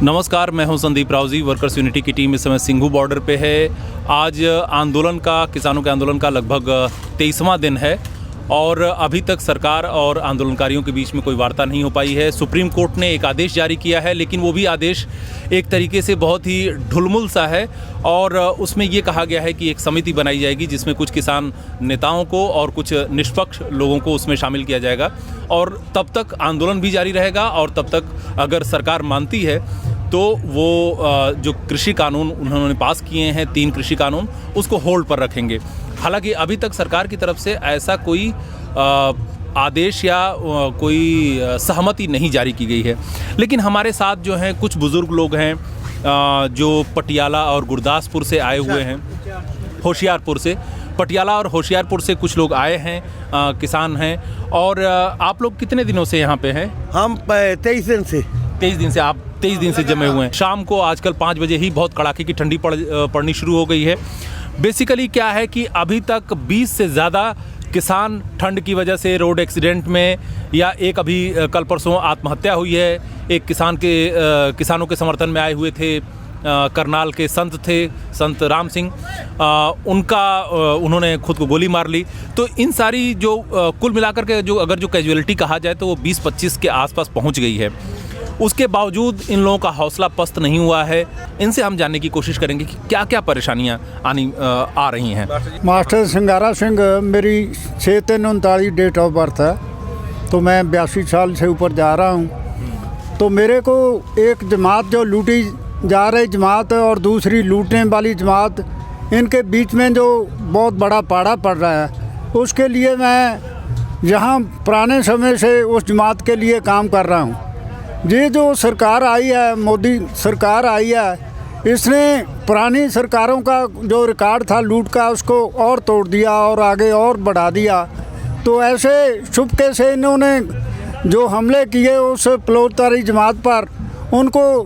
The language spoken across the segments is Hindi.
नमस्कार, मैं हूं संदीप रावजी। वर्कर्स यूनिटी की टीम इस समय सिंघू बॉर्डर पे है। आज आंदोलन का, किसानों के आंदोलन का लगभग 23वां दिन है और अभी तक सरकार और आंदोलनकारियों के बीच में कोई वार्ता नहीं हो पाई है। सुप्रीम कोर्ट ने एक आदेश जारी किया है, लेकिन वो भी आदेश एक तरीके से बहुत ही ढुलमुल सा है और उसमें ये कहा गया है कि एक समिति बनाई जाएगी जिसमें कुछ किसान नेताओं को और कुछ निष्पक्ष लोगों को उसमें शामिल किया जाएगा और तब तक आंदोलन भी जारी रहेगा और तब तक अगर सरकार मानती है तो वो जो कृषि कानून उन्होंने पास किए हैं, 3 कृषि कानून, उसको होल्ड पर रखेंगे। हालांकि अभी तक सरकार की तरफ से ऐसा कोई आदेश या कोई सहमति नहीं जारी की गई है। लेकिन हमारे साथ जो हैं कुछ बुज़ुर्ग लोग हैं जो पटियाला और गुरदासपुर से आए हुए हैं, होशियारपुर से। पटियाला और होशियारपुर से कुछ लोग आए हैं, किसान हैं। और आप लोग कितने दिनों से यहाँ पे हैं? हम 23 दिन से। 23 दिन से आप 23 दिन से जमे हुए हैं। शाम को आजकल 5 बजे ही बहुत कड़ाके की ठंडी पड़नी शुरू हो गई है। बेसिकली क्या है कि अभी तक 20 से ज़्यादा किसान ठंड की वजह से रोड एक्सीडेंट में, या एक अभी कल परसों आत्महत्या हुई है। एक किसानों के समर्थन में आए हुए थे, करनाल के संत थे, संत राम सिंह, उन्होंने खुद को गोली मार ली। तो इन सारी जो कुल मिलाकर के अगर जो कैजुअलिटी कहा जाए तो वो 20-25 के आसपास पहुंच गई है। उसके बावजूद इन लोगों का हौसला पस्त नहीं हुआ है। इनसे हम जानने की कोशिश करेंगे कि क्या क्या परेशानियां आ रही हैं। मास्टर सिंगारा सिंह, मेरी 6/3/39 डेट ऑफ बर्थ है, तो मैं 82 साल से ऊपर जा रहा हूं। तो मेरे को एक जमात जो लूटी जा रही जमात और दूसरी लूटने वाली जमात, इनके बीच में जो बहुत बड़ा पाड़ा पड़ रहा है, उसके लिए मैं यहाँ पुराने समय से उस जमात के लिए काम कर रहा हूँ। ये जो सरकार आई है, मोदी सरकार आई है, इसने पुरानी सरकारों का जो रिकॉर्ड था लूट का, उसको और तोड़ दिया और आगे और बढ़ा दिया। तो ऐसे चुपके से इन्होंने जो हमले किए उस प्लोतारी जमात पर, उनको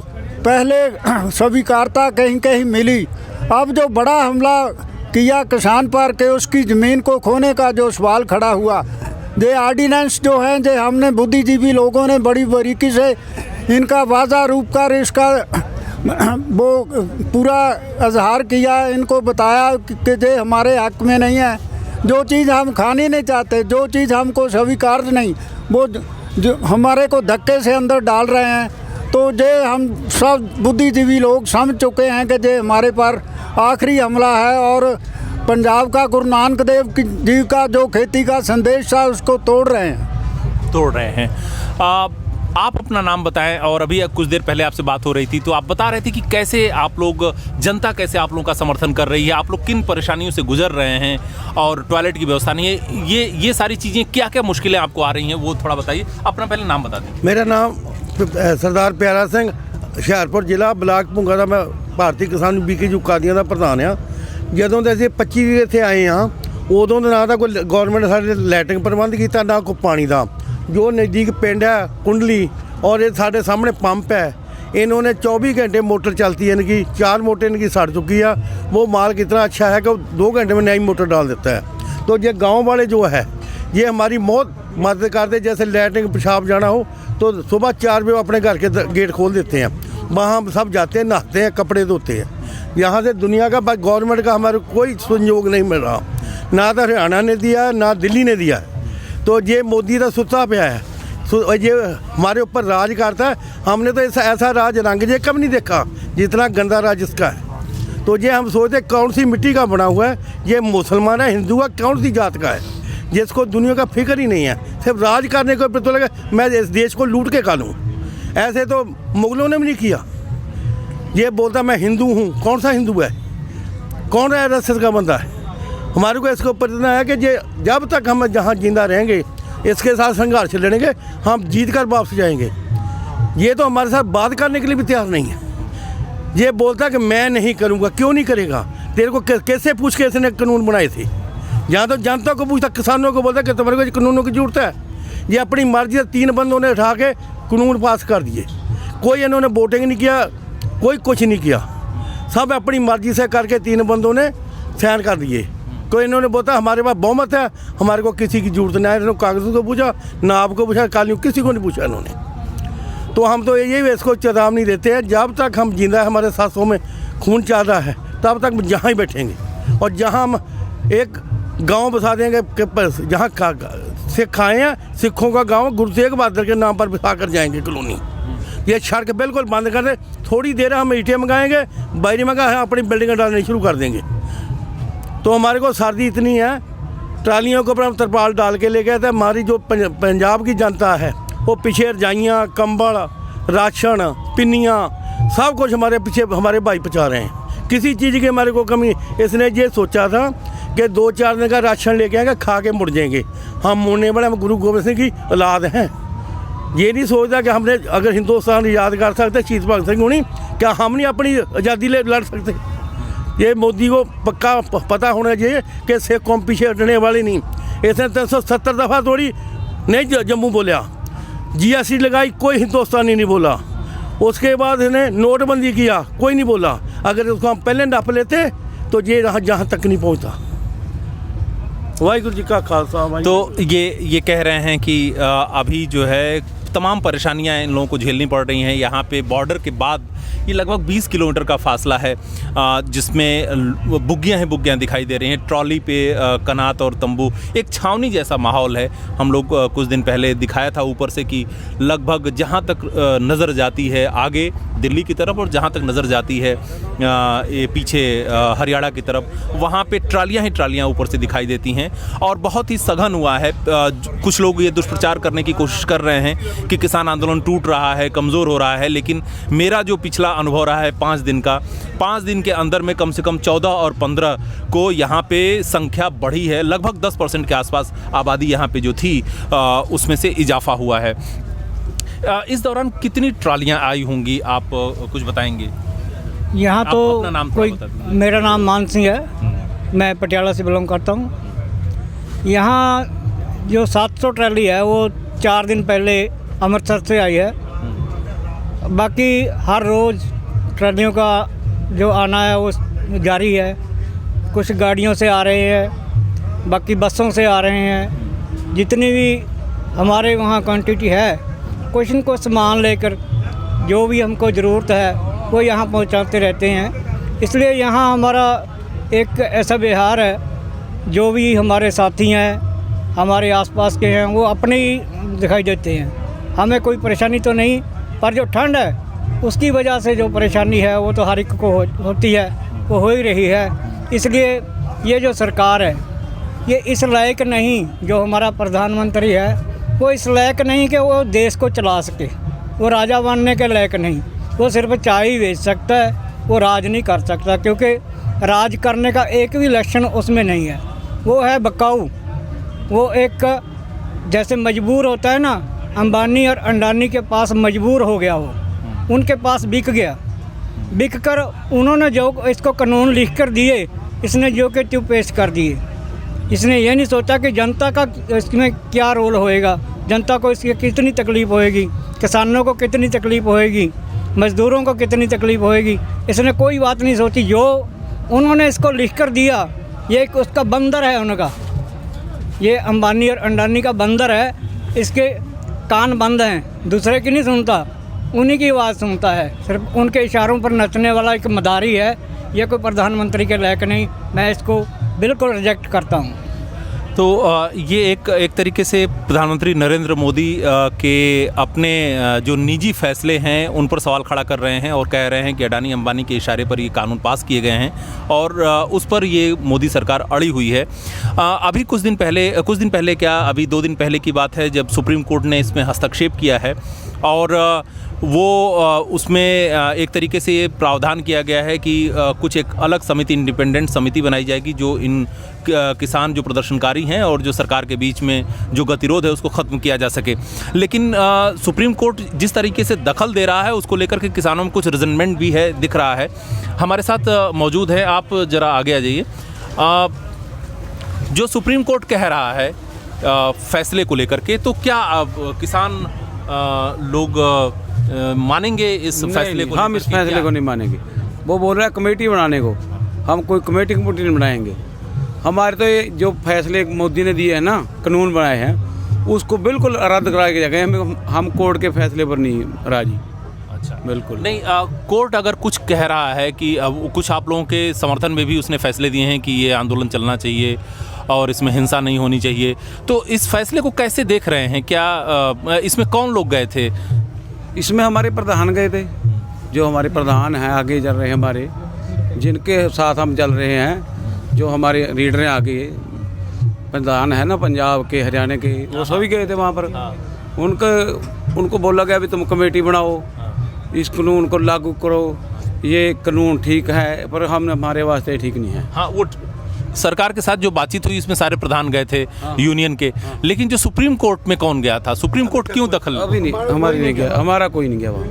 पहले स्वीकारता कहीं कहीं मिली। अब जो बड़ा हमला किया किसान पर के उसकी ज़मीन को खोने का जो सवाल खड़ा हुआ, ये ऑर्डिनेंस जो हैं, जो हमने बुद्धिजीवी लोगों ने बड़ी बारीकी से इनका वाज़ा रूप कर इसका वो पूरा इजहार किया, इनको बताया कि ये हमारे हक में नहीं है। जो चीज़ हम खानी नहीं चाहते, जो चीज़ हमको स्वीकार नहीं, वो जो हमारे को धक्के से अंदर डाल रहे हैं। तो ये हम सब बुद्धिजीवी लोग समझ चुके हैं कि ये हमारे पर आखिरी हमला है और पंजाब का गुरु नानक देव जी का जो खेती का संदेश था उसको तोड़ रहे हैं। आप अपना नाम बताएं। और अभी कुछ देर पहले आपसे बात हो रही थी तो आप बता रहे थे कि कैसे आप लोग, जनता कैसे आप लोगों का समर्थन कर रही है, आप लोग किन परेशानियों से गुजर रहे हैं और टॉयलेट की व्यवस्था नहीं है, ये सारी चीज़ें, क्या क्या मुश्किलें आपको आ रही हैं, वो थोड़ा बताइए। अपना पहले नाम बता दें। मेरा नाम सरदार प्यारा सिंह, ਹੁਸ਼ਿਆਰਪੁਰ ਜ਼ਿਲ੍ਹਾ, ਬਲਾਕ ਭੁੰਗਾ ਦਾ। ਮੈਂ ਭਾਰਤੀ ਕਿਸਾਨ BKU ਕਾਦੀਆਂ ਦਾ ਪ੍ਰਧਾਨ ਆ। ਜਦੋਂ ਦੇ ਅਸੀਂ 25 ਇੱਥੇ ਆਏ ਹਾਂ, ਉਦੋਂ ਦੇ ਨਾ ਤਾਂ ਕੋਈ ਗੌਰਮੈਂਟ ਸਾਡੇ ਲੈਟਰਿੰਗ ਪ੍ਰਬੰਧ ਕੀਤਾ, ਨਾ ਕੋਈ ਪਾਣੀ ਦਾ। ਜੋ ਨਜ਼ਦੀਕ ਪਿੰਡ ਹੈ ਕੁੰਡਲੀ, और ये साढ़े सामने पंप है, इन्होंने 24 घंटे मोटर चलती है इनकी, 4 मोटर इनकी सड़ चुकी है। वो माल कितना अच्छा है कि 2 घंटे में नई मोटर डाल देता है। तो ये गांव वाले जो है ये हमारी बहुत मदद करते। जैसे लैट्रिन पेशाब जाना हो तो सुबह 4 बजे अपने घर के गेट खोल देते हैं, वहाँ हम सब जाते हैं, नहाते हैं, कपड़े धोते हैं। यहाँ से दुनिया का गवर्नमेंट का हमारे कोई सहयोग नहीं मिल रहा, ना तो हरियाणा ने दिया ना दिल्ली ने दिया। तो ये मोदी का सुता पे है, ये हमारे ऊपर राज करता है। हमने तो ऐसा राज औरंगजेब कब नहीं देखा जितना गंदा राज इसका है। तो ये हम सोचते कौन सी मिट्टी का बना हुआ है, ये मुसलमान है, हिंदू है, कौन सी जात का है, जिसको दुनिया का फिक्र ही नहीं है, सिर्फ राज करने को पता लगा मैं इस देश को लूट के खा लूँ। ऐसे तो मुगलों ने भी नहीं किया। ये बोलता मैं हिंदू हूँ, कौन सा हिंदू है, कौन है रसद का बंदा है। हमारे को इसको पता है कि ये जब तक हम जहाँ जिंदा रहेंगे इसके साथ संघर्ष लड़ेंगे, हम जीत कर वापस जाएंगे। ये तो हमारे साथ बात करने के लिए भी तैयार नहीं है। ये बोलता कि मैं नहीं करूँगा, क्यों नहीं करेगा, तेरे को कैसे पूछ के इसने कानून बनाए थे। यहाँ तो जनता को पूछता, किसानों को बोलता कि तुम्हारे को कानूनों की जरूरत है। ये अपनी मर्जी से 3 बंदों ने उठा के कानून पास कर दिए। कोई इन्होंने वोटिंग नहीं किया, कोई कुछ नहीं किया, सब अपनी मर्जी से करके 3 बंदों ने साइन कर दिए। कोई इन्होंने बोला हमारे पास बहुमत है, हमारे को किसी की जरूरत नहीं है। इन्होंने कागज़ों को पूछा, ना आपको पूछा, कालियों किसी को नहीं पूछा इन्होंने। तो हम तो यही इसको चेतावनी देते हैं, जब तक हम जिंदा है, हमारे सांसों में खून ज़्यादा है, तब तक जहाँ ही बैठेंगे। और जहाँ हम एक गांव बसा देंगे कि जहाँ सिख आए हैं, सिखों का गांव गुरु तेग बहादुर के नाम पर बसा कर जाएंगे कॉलोनी। ये सड़क बिल्कुल बंद कर दे, थोड़ी देर हम ईंटें मंगाएंगे, बाहरी मंगा अपनी बिल्डिंगें डालनी शुरू कर देंगे। तो हमारे को सर्दी इतनी है, ट्रालियों के ऊपर हम तरपाल डाल के ले गए थे। हमारी जो पंजाब की जनता है वो पीछे रजाइयाँ, कंबल, राशन, पिन्नियाँ, सब कुछ हमारे पीछे हमारे भाई पहुँचा रहे हैं। किसी चीज़ की हमारे को कमी, इसने ये सोचा था कि 2-4 दिन का राशन लेके आएंगे, खा के मुड़ जाएंगे। हम मुड़ने वाले, हम गुरु गोबिंद सिंह की औलाद हैं। ये नहीं सोचता कि हमने अगर हिंदुस्तान याद कर सकते शहीद भगत सिंह होनी, क्या हम नहीं अपनी आज़ादी ले लड़ सकते? ये मोदी को पक्का पता होना चाहिए कि सिख कौम पीछे हटने वाली नहीं। इसने 370 दफ़ा थोड़ी नहीं जम्मू बोलिया, GST लगाई, कोई हिंदुस्तानी नहीं बोला। उसके बाद इसने नोटबंदी किया, कोई नहीं बोला। अगर उसको हम पहले नप लेते तो ये जहाँ तक नहीं पहुँचता। वाहिगुरू जी का खालसा। तो ये कह रहे हैं कि अभी जो है तमाम परेशानियां इन लोगों को झेलनी पड़ रही हैं। यहाँ पे बॉर्डर के बाद ये लगभग 20 किलोमीटर का फासला है, जिसमें बुग्गियाँ दिखाई दे रही हैं। ट्रॉली पे कनात और तंबू, एक छावनी जैसा माहौल है। हम लोग कुछ दिन पहले दिखाया था ऊपर से कि लगभग जहाँ तक नज़र जाती है आगे दिल्ली की तरफ, और जहाँ तक नज़र जाती है ये पीछे हरियाणा की तरफ, वहाँ पे ट्रालियाँ ही ट्रालियाँ ऊपर से दिखाई देती हैं। और बहुत ही सघन हुआ है। कुछ लोग ये दुष्प्रचार करने की कोशिश कर रहे हैं कि किसान आंदोलन टूट रहा है, कमज़ोर हो रहा है, लेकिन मेरा जो पिछला अनुभव रहा है 5 दिन का, 5 दिन के अंदर में कम से कम 14 और 15 को यहाँ पे संख्या बढ़ी है। लगभग 10% के आसपास आबादी यहाँ पे जो थी उसमें से इजाफा हुआ है। इस दौरान कितनी ट्रालियाँ आई होंगी, आप कुछ बताएंगे? यहाँ तो अपना नाम कोई, मेरा नाम मान सिंह है, मैं पटियाला से बिलोंग करता हूँ। यहाँ जो 700 ट्राली है वो 4 दिन पहले अमृतसर से आई है। बाकी हर रोज़ ट्रालियों का जो आना है वो जारी है। कुछ गाड़ियों से आ रहे हैं, बाकी बसों से आ रहे हैं। जितनी भी हमारे वहाँ क्वांटिटी है, कुछ न कुछ सामान लेकर जो भी हमको ज़रूरत है वो यहाँ पहुँचाते रहते हैं। इसलिए यहाँ हमारा एक ऐसा व्यवहार है, जो भी हमारे साथी हैं, हमारे आसपास के हैं, वो अपने ही दिखाई देते हैं। हमें कोई परेशानी तो नहीं, पर जो ठंड है उसकी वजह से जो परेशानी है वो तो हर एक को होती है, वो हो ही रही है। इसलिए ये जो सरकार है ये इस लायक नहीं, जो हमारा प्रधानमंत्री है वो इस लायक नहीं कि वो देश को चला सके। वो राजा बनने के लायक नहीं, वो सिर्फ चाय ही बेच सकता है, वो राज नहीं कर सकता, क्योंकि राज करने का एक भी लक्षण उसमें नहीं है। वो है बकाऊ, वो एक जैसे मजबूर होता है ना, अंबानी और अंडानी के पास मजबूर हो गया, वो उनके पास बिक गया। बिक कर उन्होंने जो इसको कानून लिख कर दिए, इसने जो के त्यों पेश कर दिए। इसने ये नहीं सोचा कि जनता का इसमें क्या रोल होएगा, जनता को इसकी कितनी तकलीफ़ होएगी, किसानों को कितनी तकलीफ़ होएगी, मज़दूरों को कितनी तकलीफ़ होएगी। इसने कोई बात नहीं सोची। जो उन्होंने इसको लिख कर दिया, ये एक उसका बंदर है उनका, ये अंबानी और अंडानी का बंदर है। इसके कान बंद हैं, दूसरे की नहीं सुनता, उन्हीं की आवाज़ सुनता है। सिर्फ उनके इशारों पर नचने वाला एक मदारी है। ये कोई प्रधानमंत्री के लायक नहीं, मैं इसको बिल्कुल रिजेक्ट करता हूँ। तो ये एक तरीके से प्रधानमंत्री नरेंद्र मोदी के अपने जो निजी फैसले हैं उन पर सवाल खड़ा कर रहे हैं और कह रहे हैं कि अडानी अंबानी के इशारे पर ये कानून पास किए गए हैं और उस पर ये मोदी सरकार अड़ी हुई है। अभी कुछ दिन पहले क्या, अभी 2 दिन पहले की बात है जब सुप्रीम कोर्ट ने इसमें हस्तक्षेप किया है और वो उसमें एक तरीके से ये प्रावधान किया गया है कि कुछ एक अलग समिति, इंडिपेंडेंट समिति बनाई जाएगी जो इन किसान जो प्रदर्शनकारी हैं और जो सरकार के बीच में जो गतिरोध है उसको ख़त्म किया जा सके। लेकिन सुप्रीम कोर्ट जिस तरीके से दखल दे रहा है उसको लेकर के किसानों में कुछ रिजनमेंट भी है, दिख रहा है। हमारे साथ मौजूद है, आप ज़रा आगे आ जाइए। जो सुप्रीम कोर्ट कह रहा है फैसले को लेकर के, तो क्या किसान लोग मानेंगे इस फैसले को? हम इस फैसले को नहीं मानेंगे। वो बोल रहा है कमेटी बनाने को, हम कोई कमेटी नहीं बनाएंगे। हमारे तो ये जो फैसले मोदी ने दिए हैं ना, कानून बनाए हैं, उसको बिल्कुल रद्द करा के गए। हम कोर्ट के फैसले पर नहीं राजी। अच्छा, बिल्कुल नहीं कोर्ट अगर कुछ कह रहा है कि अब कुछ आप लोगों के समर्थन में भी उसने फैसले दिए हैं कि ये आंदोलन चलना चाहिए और इसमें हिंसा नहीं होनी चाहिए, तो इस फैसले को कैसे देख रहे हैं? क्या इसमें कौन लोग गए थे? इसमें हमारे प्रधान गए थे, जो हमारे प्रधान हैं आगे चल रहे हैं, हमारे जिनके साथ हम चल रहे हैं, जो हमारे लीडर हैं आगे प्रधान है ना पंजाब के, हरियाणा के, वो सभी गए थे वहाँ पर। उनको बोला गया भी तुम कमेटी बनाओ, इस कानून को लागू करो, ये कानून ठीक है, पर हम हमारे वास्ते ठीक नहीं है। हाँ, वो सरकार के साथ जो बातचीत हुई इसमें सारे प्रधान गए थे यूनियन के, लेकिन जो सुप्रीम कोर्ट में कौन गया था? सुप्रीम कोर्ट क्यों दखल? अभी नहीं, हमारी नहीं गया, हमारा कोई नहीं गया वहाँ,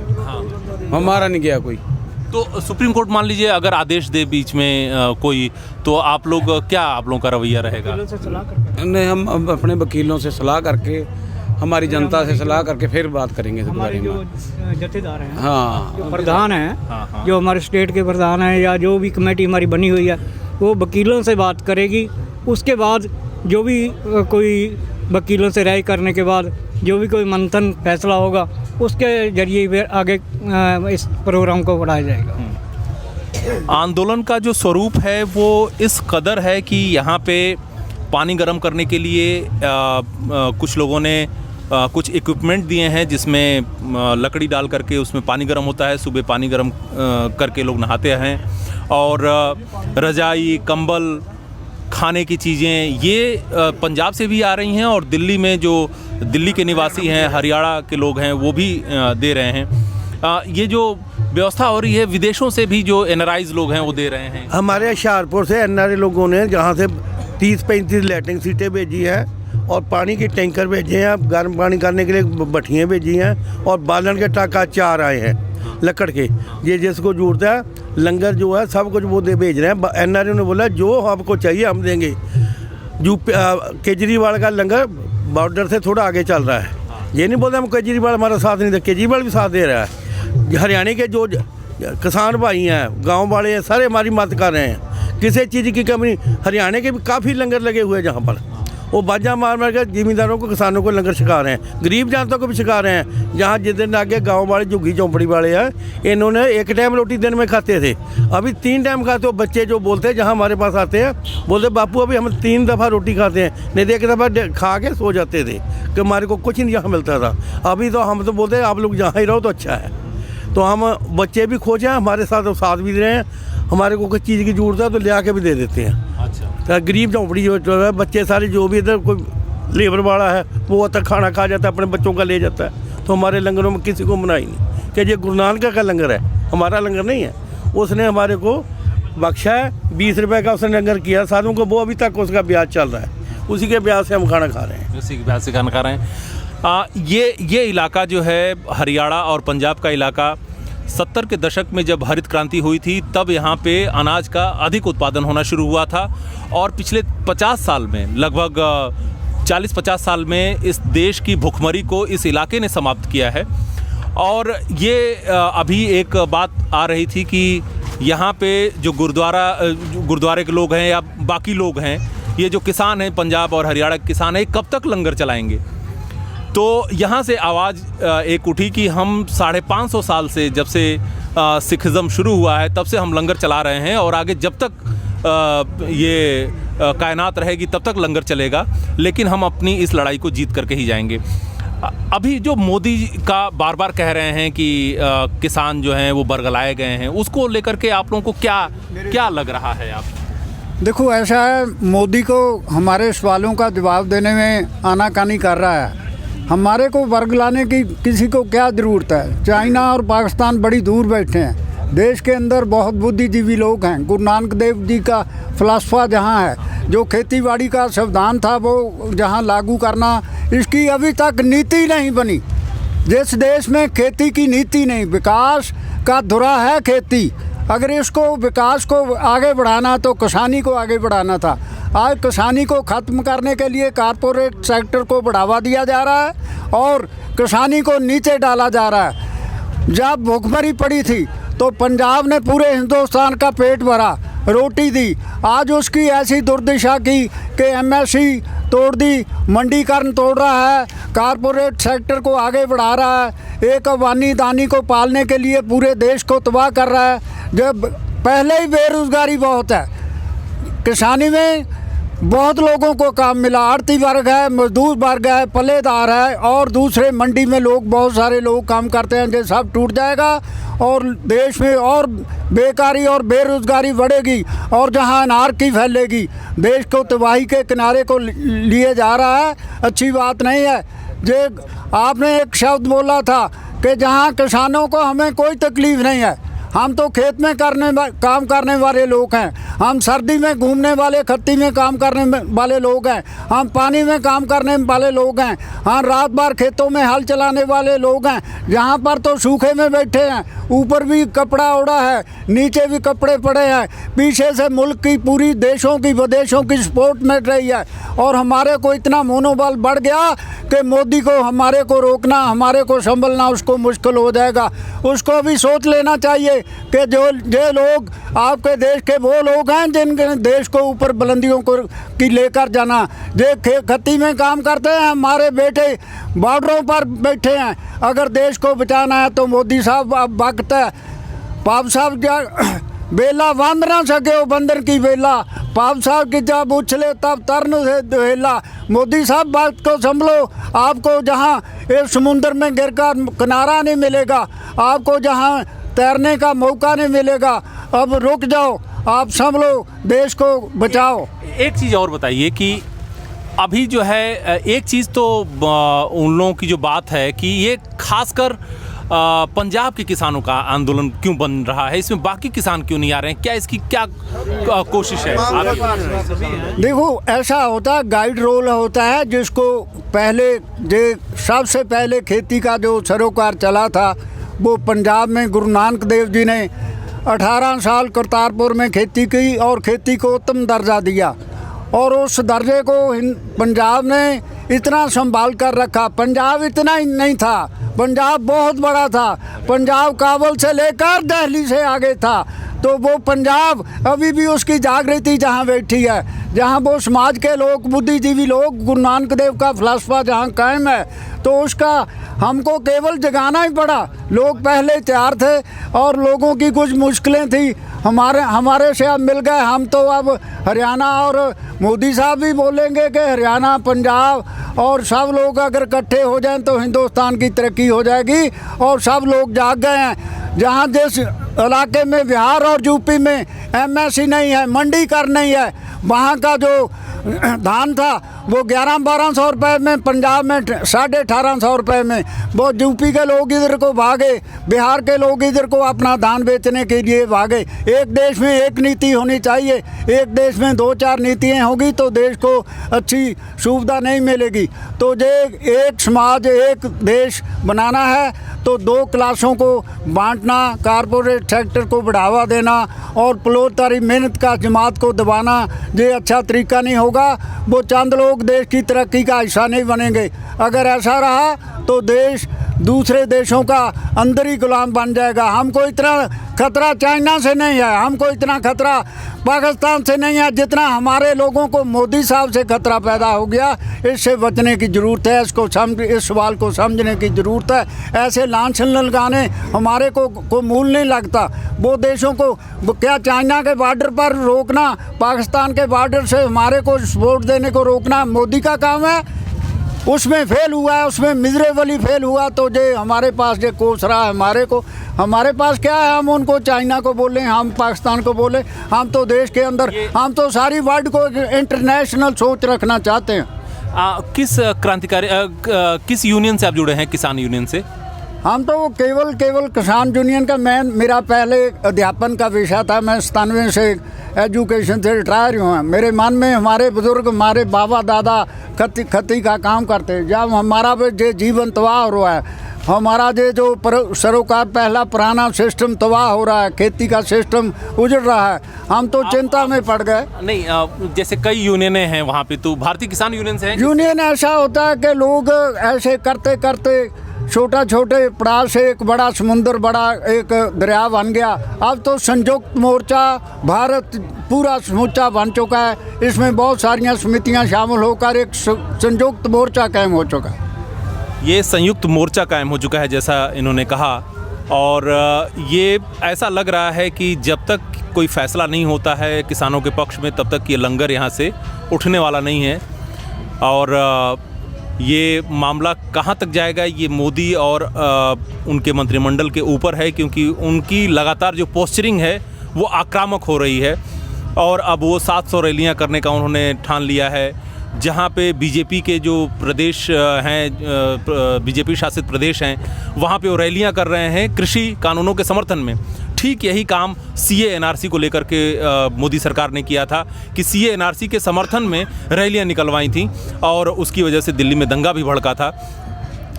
हमारा नहीं गया कोई। तो सुप्रीम कोर्ट मान लीजिए अगर आदेश दे बीच में कोई, तो आप लोग क्या, आप लोगों का रवैया रहेगा? नहीं, हम अपने वकीलों से सलाह करके, हमारी जनता से सलाह करके फिर बात करेंगे इस बारे में। जथेदार हैं, हाँ, जो प्रधान हैं, जो हमारे स्टेट के प्रधान हैं, या जो भी कमेटी हमारी बनी हुई है, वो वकीलों से बात करेगी। उसके बाद जो भी कोई वकीलों से राय करने के बाद जो भी कोई मंथन फैसला होगा, उसके जरिए फिर आगे इस प्रोग्राम को बढ़ाया जाएगा। आंदोलन का जो स्वरूप है वो इस कदर है कि यहाँ पे पानी गर्म करने के लिए कुछ लोगों ने कुछ इक्विपमेंट दिए हैं, जिसमें लकड़ी डाल करके उसमें पानी गर्म होता है। सुबह पानी गर्म करके लोग नहाते हैं, और रजाई, कंबल, खाने की चीज़ें ये पंजाब से भी आ रही हैं, और दिल्ली में जो दिल्ली के निवासी हैं, हरियाणा के लोग हैं, वो भी दे रहे हैं। ये जो व्यवस्था हो रही है, विदेशों से भी जो एनआरआईज लोग हैं वो दे रहे हैं। हमारे हुशियारपुर से एनआरआई लोगों ने जहाँ से 30-35 लैट्रिन सीटें भेजी हैं, और पानी की टैंकर भेजे हैं, गर्म पानी करने के लिए भट्टियाँ भेजी हैं, और बालन के टाका 4 आए हैं लकड़ के। ये जिसको जरूरत है, लंगर जो है सब कुछ वो दे भेज रहे हैं। एनआरआई ने बोला जो आपको चाहिए हम देंगे। जो केजरीवाल का लंगर बॉर्डर से थोड़ा आगे चल रहा है, ये नहीं बोलते हम केजरीवाल हमारा साथ नहीं दे, केजरीवाल भी साथ दे रहा है। हरियाणा के जो किसान भाई हैं, गांव वाले हैं, सारे हमारी मदद कर रहे हैं, किसी चीज़ की कमी। हरियाणा के भी काफ़ी लंगर लगे हुए हैं जहाँ पर, वो बाजा मार मार कर जिमींदारों को, किसानों को लंगर छिका रहे हैं, गरीब जनता को भी छिका रहे हैं। जहाँ जितने आगे गांव वाले झुग्गी झोंपड़ी वाले हैं, इन्होंने एक टाइम रोटी दिन में खाते थे, अभी 3 टाइम खाते हो। बच्चे जो बोलते हैं, जहाँ हमारे पास आते हैं, बोलते बापू अभी हम 3 दफ़ा रोटी खाते हैं, नहीं तो एक दफ़ा खा के सो जाते थे कि हमारे को कुछ नहीं यहाँ मिलता था। अभी तो हम तो बोलते हैं आप लोग जहाँ ही रहो तो अच्छा है। तो हम बच्चे भी खोजे हैं, हमारे साथ भी रहे हैं, हमारे को कुछ चीज़ की ज़रूरत है तो ले आके भी दे देते हैं। अच्छा, गरीब झोंपड़ी जो है, बच्चे सारे जो भी इधर कोई लेबर वाला है वो तक खाना खा जाता है, अपने बच्चों का ले जाता है। तो हमारे लंगरों में किसी को मना ही नहीं कि ये गुरु नानक का लंगर है, हमारा लंगर नहीं है। उसने हमारे को बख्शा है, 20 रुपये का उसने लंगर किया साधुओं को, वो अभी तक उसका ब्याज चल रहा है, उसी के ब्याज से हम खाना खा रहे हैं, उसी के ब्याज से खाना खा रहे हैं। ये इलाका जो है हरियाणा और पंजाब का इलाका, 70 के दशक में जब हरित क्रांति हुई थी, तब यहाँ पे अनाज का अधिक उत्पादन होना शुरू हुआ था, और पिछले 50 साल में, लगभग 40-50 साल में इस देश की भुखमरी को इस इलाके ने समाप्त किया है। और ये अभी एक बात आ रही थी कि यहाँ पे जो गुरुद्वारे के लोग हैं या बाकी लोग हैं, ये जो किसान हैं, पंजाब और हरियाणा के किसान हैं, कब तक लंगर चलाएंगे? तो यहाँ से आवाज़ एक उठी कि हम 550 साल से, जब से सिखिज़म शुरू हुआ है, तब से हम लंगर चला रहे हैं, और आगे जब तक ये कायनात रहेगी तब तक लंगर चलेगा, लेकिन हम अपनी इस लड़ाई को जीत करके ही जाएंगे। अभी जो मोदी का बार बार कह रहे हैं कि किसान जो हैं वो बरगलाए गए हैं, उसको लेकर के आप लोगों को क्या लग रहा है? आप देखो, ऐसा है, मोदी को हमारे सवालों का जवाब देने में आनाकानी कर रहा है। हमारे को वर्ग लाने की किसी को क्या ज़रूरत है? चाइना और पाकिस्तान बड़ी दूर बैठे हैं, देश के अंदर बहुत बुद्धिजीवी लोग हैं। गुरु नानक देव जी का फ़लसफ़ा जहाँ है, जो खेती-बाड़ी का संविधान था वो जहाँ लागू करना, इसकी अभी तक नीति नहीं बनी। जिस देश में खेती की नीति नहीं, विकास का धुरा है खेती, अगर इसको विकास को आगे बढ़ाना तो किसानी को आगे बढ़ाना था। आज किसानी को ख़त्म करने के लिए कारपोरेट सेक्टर को बढ़ावा दिया जा रहा है और किसानी को नीचे डाला जा रहा है। जब भुखमरी पड़ी थी तो पंजाब ने पूरे हिंदुस्तान का पेट भरा, रोटी दी। आज उसकी ऐसी दुर्दशा की कि एमएसपी तोड़ दी, मंडीकरण तोड़ रहा है, कारपोरेट सेक्टर को आगे बढ़ा रहा है, एक अबानी दानी को पालने के लिए पूरे देश को तबाह कर रहा है। जब पहले ही बेरोजगारी बहुत है, किसानी में बहुत लोगों को काम मिला, आड़ती वर्ग है, मजदूर वर्ग है, पल्लेदार है, और दूसरे मंडी में लोग, बहुत सारे लोग काम करते हैं। ये सब टूट जाएगा और देश में और बेकारी और बेरोजगारी बढ़ेगी और जहां अनारकी फैलेगी, देश को तबाही के किनारे को लिए जा रहा है। अच्छी बात नहीं है। जे आपने एक शब्द बोला था कि जहां किसानों को हमें कोई तकलीफ नहीं है, हम तो खेत में काम करने वाले लोग हैं, हम सर्दी में घूमने वाले, खत्ती में काम करने वाले लोग हैं, हम पानी में काम करने वाले लोग हैं, हम रात भर खेतों में हल चलाने वाले लोग हैं। यहाँ पर तो सूखे में बैठे हैं, ऊपर भी कपड़ा ओढ़ा है, नीचे भी कपड़े पड़े हैं, पीछे से मुल्क की पूरी देशों की विदेशों की सपोर्ट मिल रही है और हमारे को इतना मनोबल बढ़ गया कि मोदी को हमारे को रोकना, हमारे को संभलना उसको मुश्किल हो जाएगा। उसको भी सोच लेना चाहिए कि जो लोग आपके देश के वो लोग हैं जिन देश को ऊपर बुलंदियों को की लेकर जाना, जो खत्ती में काम करते हैं, हमारे बेटे बॉर्डरों पर बैठे हैं। अगर देश को बचाना है तो मोदी साहब अब वक्त है। पाप साहब क्या बेला बांध ना सके वो बंदर की बेला, पाप साहब की जब उछले तब तरन से दुहेला। मोदी साहब बात को संभलो, आपको जहाँ एक समुंदर में गिरकर किनारा नहीं मिलेगा, आपको जहाँ तैरने का मौका नहीं मिलेगा। अब रुक जाओ, आप संभलो, देश को बचाओ। एक चीज़ और बताइए कि अभी जो है एक चीज़ तो उन लोगों की जो बात है कि ये खासकर पंजाब के किसानों का आंदोलन क्यों बन रहा है, इसमें बाकी किसान क्यों नहीं आ रहे हैं, क्या इसकी क्या कोशिश है? देखो, ऐसा होता है, गाइड रोल होता है जिसको पहले सबसे पहले खेती का जो सरोकार चला था वो पंजाब में गुरु नानक देव जी ने 18 साल करतारपुर में खेती की और खेती को उत्तम दर्जा दिया और उस दर्जे को पंजाब ने इतना संभाल कर रखा। पंजाब इतना ही नहीं था, पंजाब बहुत बड़ा था, पंजाब काबुल से लेकर दिल्ली से आगे था। तो वो पंजाब अभी भी उसकी जागृति जहाँ बैठी है, जहाँ वो समाज के लोग, बुद्धिजीवी लोग, गुरु नानक देव का फलसफा जहाँ कायम है, तो उसका हमको केवल जगाना ही पड़ा। लोग पहले तैयार थे और लोगों की कुछ मुश्किलें थी, हमारे से अब मिल गए। हम तो अब हरियाणा, और मोदी साहब भी बोलेंगे कि हरियाणा, पंजाब और सब लोग अगर इकट्ठे हो जाएं तो हिंदुस्तान की तरक्की हो जाएगी और सब लोग जाग गए हैं। जहाँ जिस इलाके में बिहार और यूपी में MSC नहीं है, मंडीकरण नहीं है, वहाँ का जो धान था वो 1100-1200 रुपये में, पंजाब में 1850 रुपये में। वो यूपी के लोग इधर को भागे, बिहार के लोग इधर को अपना धान बेचने के लिए भागे। एक देश में एक नीति होनी चाहिए, एक देश में 2-4 नीतियाँ होगी तो देश को अच्छी सुविधा नहीं मिलेगी। तो एक समाज, एक देश बनाना है तो 2 क्लासों को बांटना, कारपोरेट सेक्टर को बढ़ावा देना और प्रोलेटारी मेहनत का जमात को दबाना, ये अच्छा तरीका नहीं होगा। वो चंद लोग देश की तरक्की का हिस्सा नहीं बनेंगे। अगर ऐसा रहा तो देश दूसरे देशों का अंदर ही गुलाम बन जाएगा। हमको इतना खतरा चाइना से नहीं है, हमको इतना खतरा पाकिस्तान से नहीं है जितना हमारे लोगों को मोदी साहब से खतरा पैदा हो गया। इससे बचने की ज़रूरत है, इस सवाल को समझने की ज़रूरत है। ऐसे लांछन लगाने हमारे को मूल नहीं लगता। वो देशों को क्या चाइना के बॉर्डर पर रोकना, पाकिस्तान के बॉर्डर से हमारे को सपोर्ट देने को रोकना मोदी का काम है। उसमें फेल हुआ है, उसमें मिजरेबली फेल हुआ। तो जे हमारे पास जो कोस रहा है, हमारे पास क्या है? हम उनको चाइना को बोलें, हम पाकिस्तान को बोलें, हम तो देश के अंदर, हम तो सारी वर्ल्ड को इंटरनेशनल सोच रखना चाहते हैं। किस यूनियन से आप जुड़े हैं? किसान यूनियन से? हम तो केवल किसान यूनियन का, मेरा पहले अध्यापन का विषय था। मैं 97 से एजुकेशन से रिटायर हुआ। मेरे मन में हमारे बुजुर्ग, हमारे बाबा दादा खत्ती का काम करते। जब हमारा जो जीवन तबाह हो रहा है, हमारा जो सरोकार पहला पुराना सिस्टम तबाह हो रहा है, खेती का सिस्टम उजड़ रहा है, हम तो चिंता में पड़ गए। नहीं, जैसे कई यूनियनें हैं वहाँ पे, तो भारतीय किसान यूनियन से हैं? यूनियन ऐसा होता है कि लोग ऐसे करते करते छोटा छोटे पड़ाव से एक बड़ा समुंदर, बड़ा एक दरिया बन गया। अब तो संयुक्त मोर्चा भारत पूरा समूचा बन चुका है। इसमें बहुत सारियां समितियां शामिल होकर एक संयुक्त मोर्चा कायम हो चुका है। ये संयुक्त मोर्चा कायम हो चुका है जैसा इन्होंने कहा, और ये ऐसा लग रहा है कि जब तक कोई फैसला नहीं होता है किसानों के पक्ष में, तब तक ये लंगर यहाँ से उठने वाला नहीं है। और ये मामला कहाँ तक जाएगा ये मोदी और उनके मंत्रिमंडल के ऊपर है, क्योंकि उनकी लगातार जो पोस्चरिंग है वो आक्रामक हो रही है। और अब वो 700 रैलियाँ करने का उन्होंने ठान लिया है, जहाँ पे बीजेपी के जो प्रदेश हैं, बीजेपी शासित प्रदेश हैं, वहाँ पे वो रैलियाँ कर रहे हैं कृषि कानूनों के समर्थन में। ठीक यही काम सीए एनआरसी को लेकर के मोदी सरकार ने किया था कि सीए एनआरसी के समर्थन में रैलियाँ निकलवाई थी, और उसकी वजह से दिल्ली में दंगा भी भड़का था,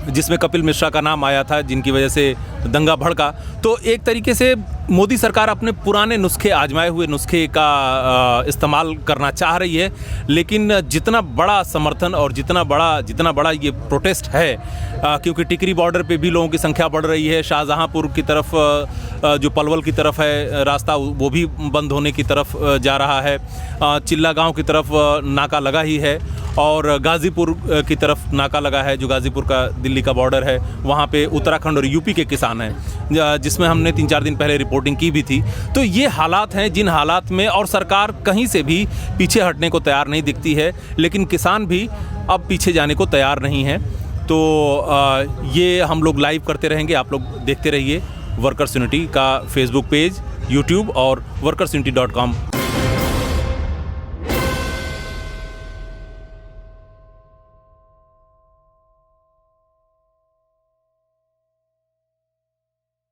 जिसमें कपिल मिश्रा का नाम आया था, जिनकी वजह से दंगा भड़का। तो एक तरीके से मोदी सरकार अपने पुराने नुस्खे, आजमाए हुए नुस्खे का इस्तेमाल करना चाह रही है। लेकिन जितना बड़ा समर्थन और जितना बड़ा ये प्रोटेस्ट है, क्योंकि टिकरी बॉर्डर पे भी लोगों की संख्या बढ़ रही है, शाहजहांपुर की तरफ जो पलवल की तरफ है रास्ता, वो भी बंद होने की तरफ जा रहा है, चिल्ला गांव की तरफ नाका लगा ही है, और गाज़ीपुर की तरफ नाका लगा है, जो गाज़ीपुर का दिल्ली का बॉर्डर है। वहाँ पे उत्तराखंड और यूपी के किसान हैं, जिसमें हमने 3-4 दिन पहले रिपोर्टिंग की भी थी। तो ये हालात हैं जिन हालात में, और सरकार कहीं से भी पीछे हटने को तैयार नहीं दिखती है, लेकिन किसान भी अब पीछे जाने को तैयार नहीं है। तो ये हम लोग लाइव करते रहेंगे, आप लोग देखते रहिए वर्कर्स यूनिटी का फेसबुक पेज, यूट्यूब और workersunity.com।